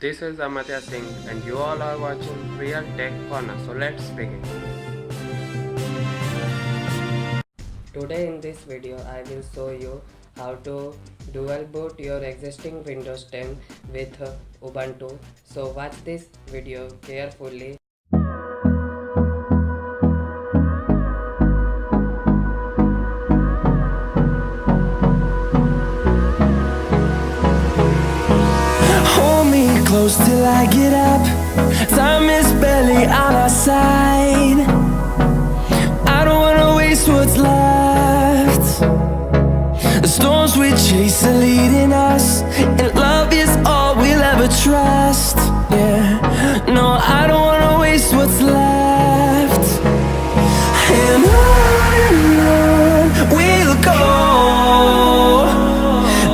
This is Amatya Singh and you all are watching Real Tech Corner. So let's begin. Today in this video I will show you how to dual boot your existing Windows 10 with Ubuntu. So watch this video carefully. Hold me close till I get up. Time is barely on our side. I don't wanna waste what's left. The storms we chase are leading us, and love is all we'll ever trust. Yeah, no, I don't wanna waste what's left. And on we'll go,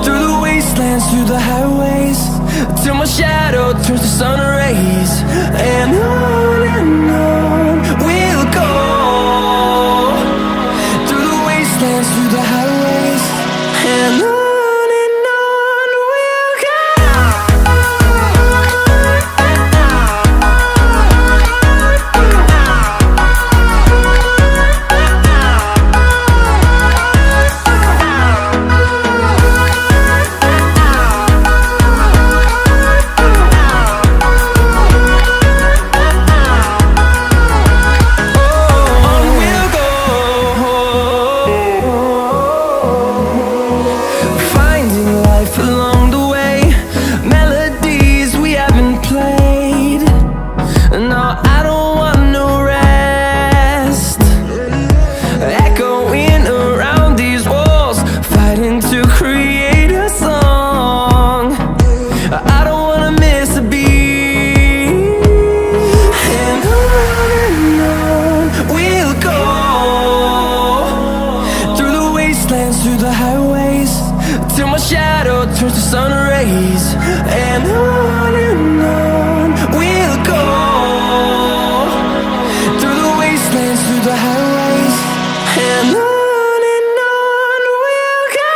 through the wastelands, through the highways, till my shadow turns to sun rays. And on we'll go, through the wastelands, through the highways, and on we'll go. Through the highways, till my shadow turns to sun rays. And on we'll go, through the wastelands, through the highways, and on we'll go.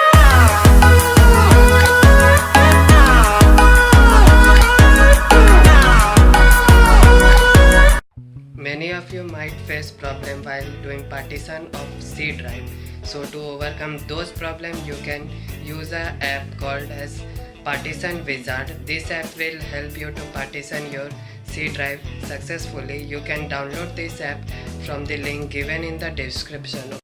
Many of you might face problem while doing partition of C drive. So to overcome those problems, you can use an app called as Partition Wizard. This app will help you to partition your C drive successfully. You can download this app from the link given in the description.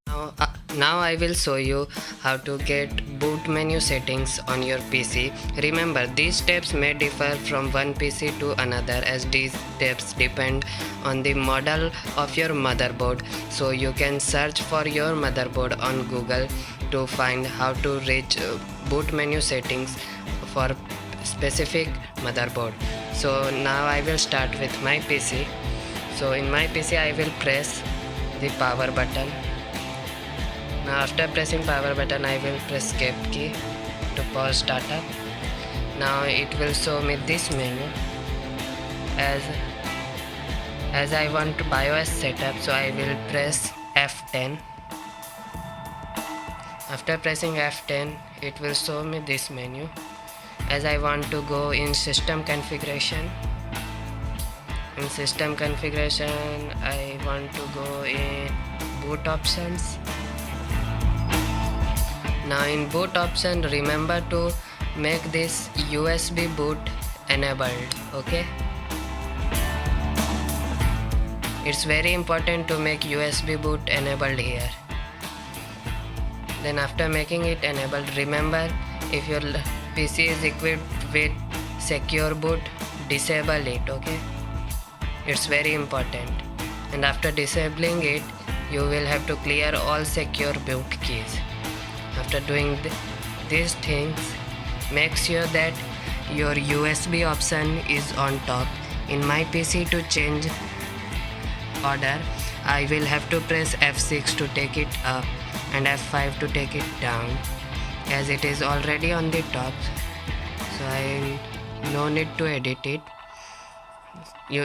Now I will show you how to get boot menu settings on your PC. Remember, these steps may differ from one PC to another as these steps depend on the model of your motherboard. So you can search for your motherboard on Google to find how to reach boot menu settings for specific motherboard. So now I will start with my PC. So in my PC I will press the power button. Now after pressing power button I will press escape key to pause startup. Now it will show me this menu. As I want BIOS setup, so I will press F10. After pressing F10 it will show me this menu. As I want to go in system configuration, I want to go in boot options. Now in boot option, remember to make this USB boot enabled. Okay, it's very important to make USB boot enabled here. Then after making it enabled, remember, if your PC is equipped with secure boot, disable it. Okay, it's very important. And after disabling it, you will have to clear all secure boot keys. After doing these things, make sure that your USB option is on top. In my PC, to change order, I will have to press F6 to take it up and F5 to take it down, as it is already on the top, so I no need to edit it.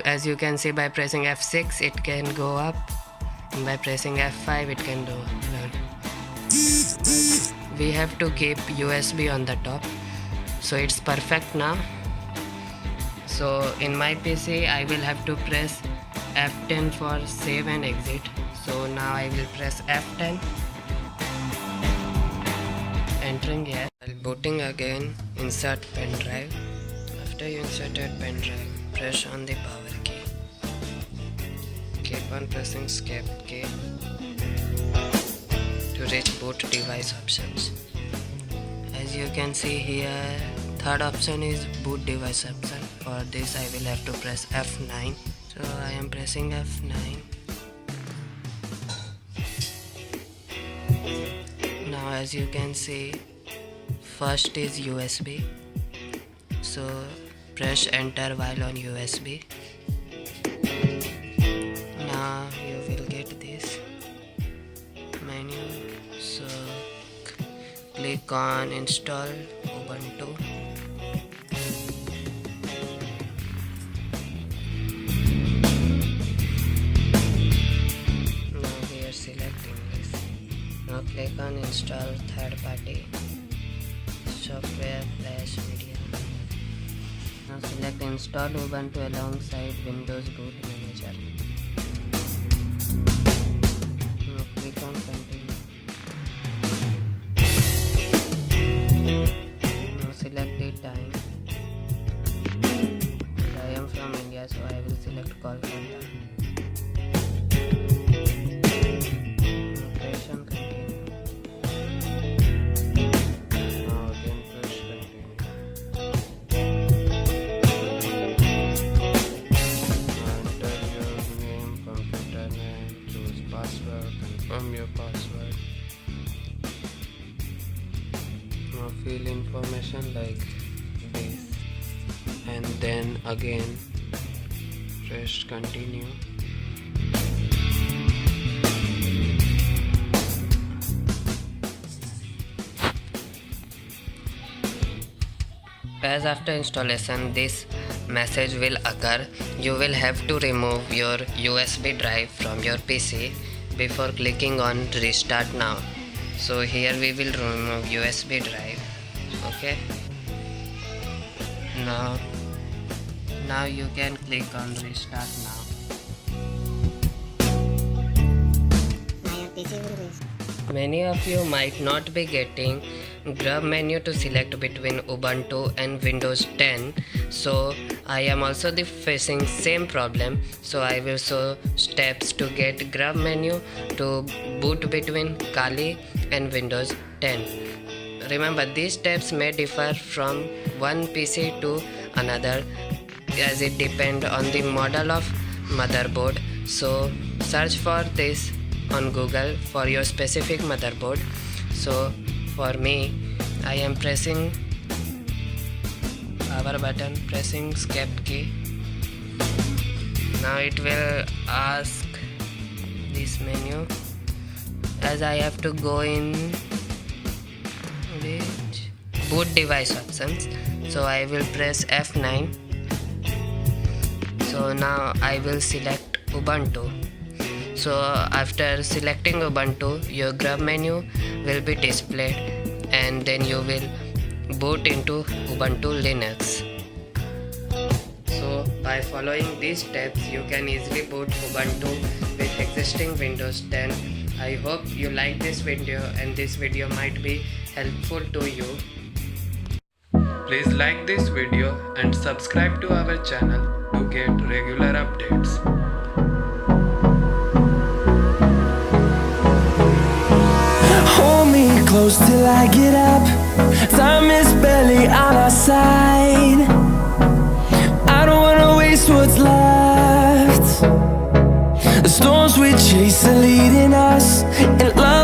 As you can see, by pressing F6 it can go up, and by pressing F5 it can go down. We have to keep USB on the top, so it's perfect now. So in my PC I will have to press F10 for save and exit. So now I will press F10, entering here. While booting again, insert pen drive. After you inserted pen drive, press on the power key. Keep on pressing escape key to reach boot device options. As you can see here, third option is boot device option. For this I will have to press F9. So I am pressing F9. Now as you can see, first is USB. So press enter while on USB. Now you will get this menu. So click on install Ubuntu. Now here select English. Now click on install third party software flash media. Now select install Ubuntu alongside Windows Boot Manager. Now click on continue. Now select the time. I am from India, so I will select Kolkata. Press on continue. Now again press continue. Enter your name, computer name, choose password, confirm your password. Now fill information like this, and then again press continue. As after installation, this message will occur. You will have to remove your USB drive from your PC before clicking on restart now. So here we will remove USB drive. Okay. Now you can click on restart now. Many of you might not be getting grub menu to select between Ubuntu and Windows 10. So I am also facing same problem. So I will show steps to get grub menu to boot between Kali and Windows 10. Remember, these steps may differ from one PC to another as it depends on the model of motherboard. So search for this on Google for your specific motherboard. So for me, I am pressing power button, pressing escape key. Now it will ask this menu, as I have to go in which boot device options. So I will press F9. So now I will select Ubuntu. So after selecting Ubuntu, your grub menu will be displayed, and then you will boot into Ubuntu Linux. So by following these steps, you can easily boot Ubuntu with existing Windows 10. I hope you like this video and this video might be helpful to you. Please like this video and subscribe to our channel to get regular updates. Hold me close till I get up. Time is barely on our side. I don't wanna waste what's left. The storms we chase are leading us, and love